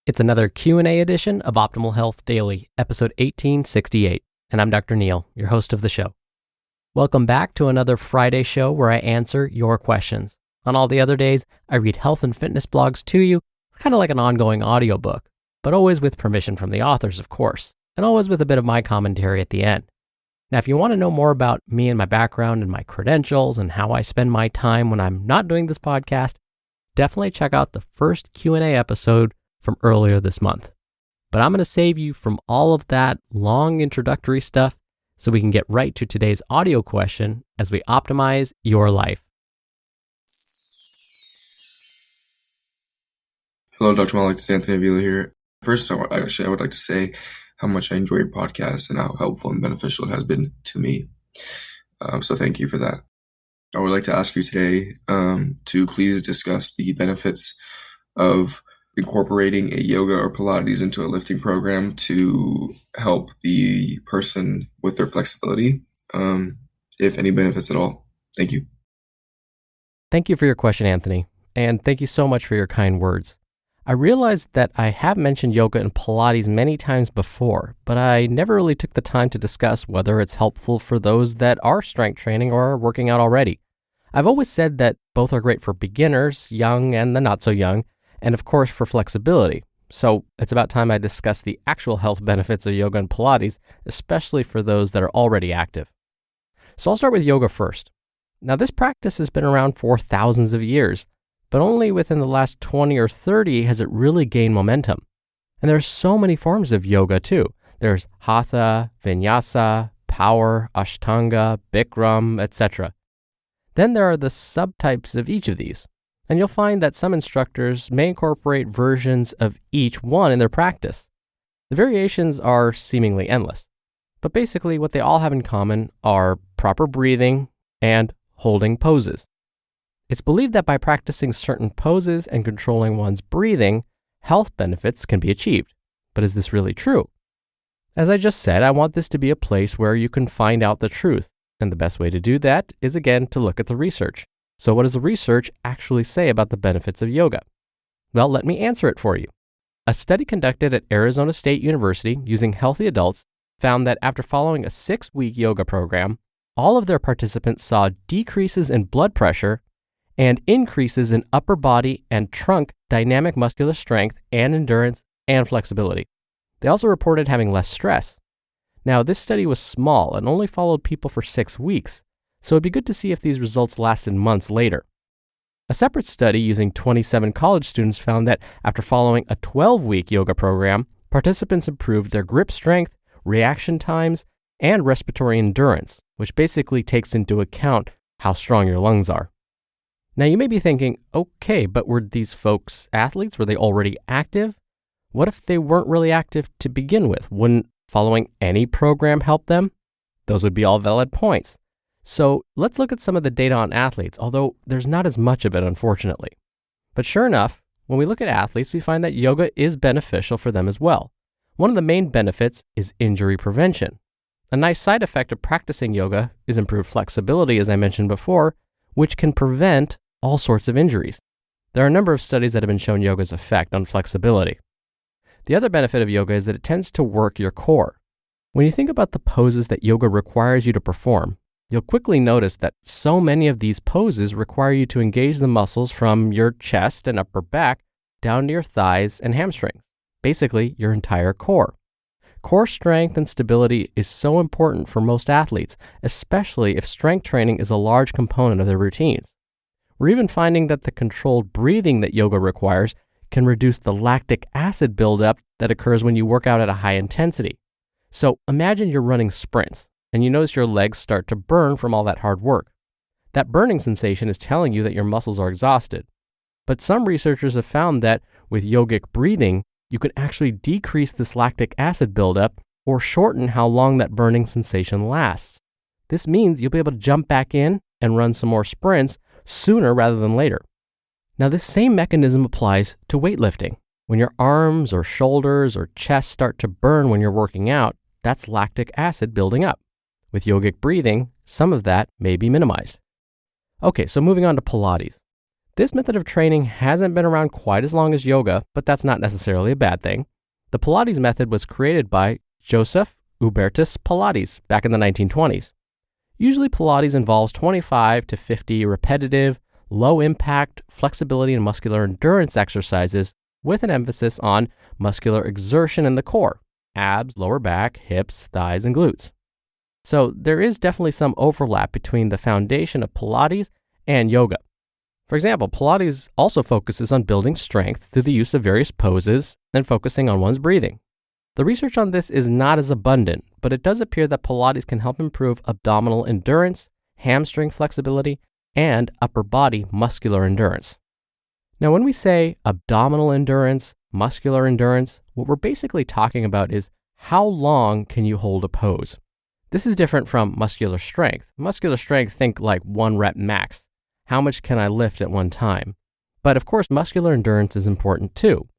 It's another Q&A edition of Optimal Health Daily, episode 1868, and I'm Dr. Neil, your host of the show. Welcome back to another Friday show where I answer your questions. On all the other days, I read health and fitness blogs to you, kind of like an ongoing audiobook, but always with permission from the authors, of course, and always with a bit of my commentary at the end. Now, if you want to know more about me and my background and my credentials and how I spend my time when I'm not doing this podcast, definitely check out the first Q&A episode from earlier this month. But I'm going to save you from all of that long introductory stuff so we can get right to today's audio question as we optimize your life. Hello, Dr. Malik. It's Anthony Avila here. First, I would like to say how much I enjoy your podcast and how helpful and beneficial it has been to me. So thank you for that. I would like to ask you today to please discuss the benefits of incorporating a yoga or Pilates into a lifting program to help the person with their flexibility, if any benefits at all. Thank you. Thank you for your question, Anthony, and thank you so much for your kind words. I realized that I have mentioned yoga and Pilates many times before, but I never really took the time to discuss whether it's helpful for those that are strength training or are working out already. I've always said that both are great for beginners, young and the not so young, and of course for flexibility. So it's about time I discuss the actual health benefits of yoga and Pilates, especially for those that are already active. So I'll start with yoga first. Now this practice has been around for thousands of years, but only within the last 20 or 30 has it really gained momentum. And there's so many forms of yoga too. There's Hatha, Vinyasa, Power, Ashtanga, Bikram, etc. Then there are the subtypes of each of these. And you'll find that some instructors may incorporate versions of each one in their practice. The variations are seemingly endless, but basically what they all have in common are proper breathing and holding poses. It's believed that by practicing certain poses and controlling one's breathing, health benefits can be achieved. But is this really true? As I just said, I want this to be a place where you can find out the truth, and the best way to do that is again to look at the research. So what does the research actually say about the benefits of yoga? Well, let me answer it for you. A study conducted at Arizona State University using healthy adults found that after following a 6-week yoga program, all of their participants saw decreases in blood pressure and increases in upper body and trunk dynamic muscular strength and endurance and flexibility. They also reported having less stress. Now, this study was small and only followed people for 6 weeks, so it'd be good to see if these results lasted months later. A separate study using 27 college students found that after following a 12-week yoga program, participants improved their grip strength, reaction times, and respiratory endurance, which basically takes into account how strong your lungs are. Now you may be thinking, okay, but were these folks athletes? Were they already active? What if they weren't really active to begin with? Wouldn't following any program help them? Those would be all valid points. So let's look at some of the data on athletes, although there's not as much of it, unfortunately. But sure enough, when we look at athletes, we find that yoga is beneficial for them as well. One of the main benefits is injury prevention. A nice side effect of practicing yoga is improved flexibility, as I mentioned before, which can prevent all sorts of injuries. There are a number of studies that have been shown yoga's effect on flexibility. The other benefit of yoga is that it tends to work your core. When you think about the poses that yoga requires you to perform, you'll quickly notice that so many of these poses require you to engage the muscles from your chest and upper back down to your thighs and hamstrings, basically your entire core. Core strength and stability is so important for most athletes, especially if strength training is a large component of their routines. We're even finding that the controlled breathing that yoga requires can reduce the lactic acid buildup that occurs when you work out at a high intensity. So imagine you're running sprints, and you notice your legs start to burn from all that hard work. That burning sensation is telling you that your muscles are exhausted. But some researchers have found that with yogic breathing, you can actually decrease this lactic acid buildup or shorten how long that burning sensation lasts. This means you'll be able to jump back in and run some more sprints sooner rather than later. Now, this same mechanism applies to weightlifting. When your arms or shoulders or chest start to burn when you're working out, that's lactic acid building up. With yogic breathing, some of that may be minimized. Okay, so moving on to Pilates. This method of training hasn't been around quite as long as yoga, but that's not necessarily a bad thing. The Pilates method was created by Joseph Hubertus Pilates back in the 1920s. Usually Pilates involves 25 to 50 repetitive, low-impact flexibility and muscular endurance exercises with an emphasis on muscular exertion in the core, abs, lower back, hips, thighs, and glutes. So there is definitely some overlap between the foundation of Pilates and yoga. For example, Pilates also focuses on building strength through the use of various poses and focusing on one's breathing. The research on this is not as abundant, but it does appear that Pilates can help improve abdominal endurance, hamstring flexibility, and upper body muscular endurance. Now, when we say abdominal endurance, muscular endurance, what we're basically talking about is how long can you hold a pose. This is different from muscular strength. Muscular strength, think like 1 rep max. How much can I lift at one time? But of course, muscular endurance is important too.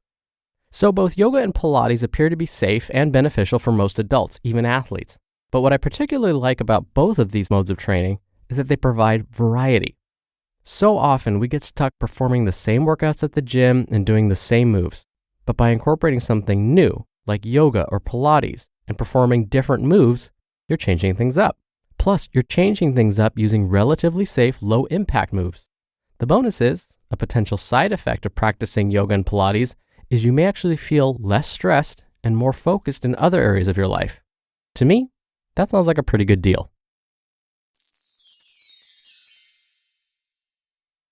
So both yoga and Pilates appear to be safe and beneficial for most adults, even athletes. But what I particularly like about both of these modes of training is that they provide variety. So often we get stuck performing the same workouts at the gym and doing the same moves. But by incorporating something new, like yoga or Pilates, and performing different moves, you're changing things up. Plus, you're changing things up using relatively safe, low-impact moves. The bonus is, a potential side effect of practicing yoga and Pilates is you may actually feel less stressed and more focused in other areas of your life. To me, that sounds like a pretty good deal.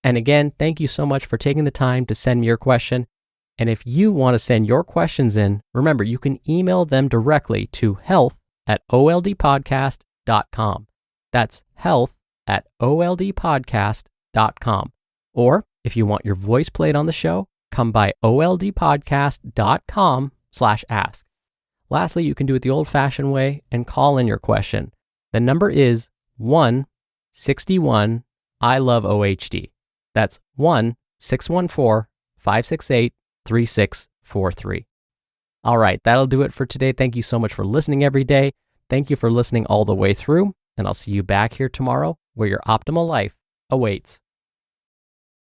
And again, thank you so much for taking the time to send me your question. And if you want to send your questions in, remember, you can email them directly to health@oldpodcast.com. That's health@oldpodcast.com. Or if you want your voice played on the show, come by oldpodcast.com/ask. Lastly, you can do it the old-fashioned way and call in your question. The number is 1-61-I-LOVE-OHD. That's 1-614-568-3643. All right, that'll do it for today. Thank you so much for listening every day. Thank you for listening all the way through, and I'll see you back here tomorrow where your optimal life awaits.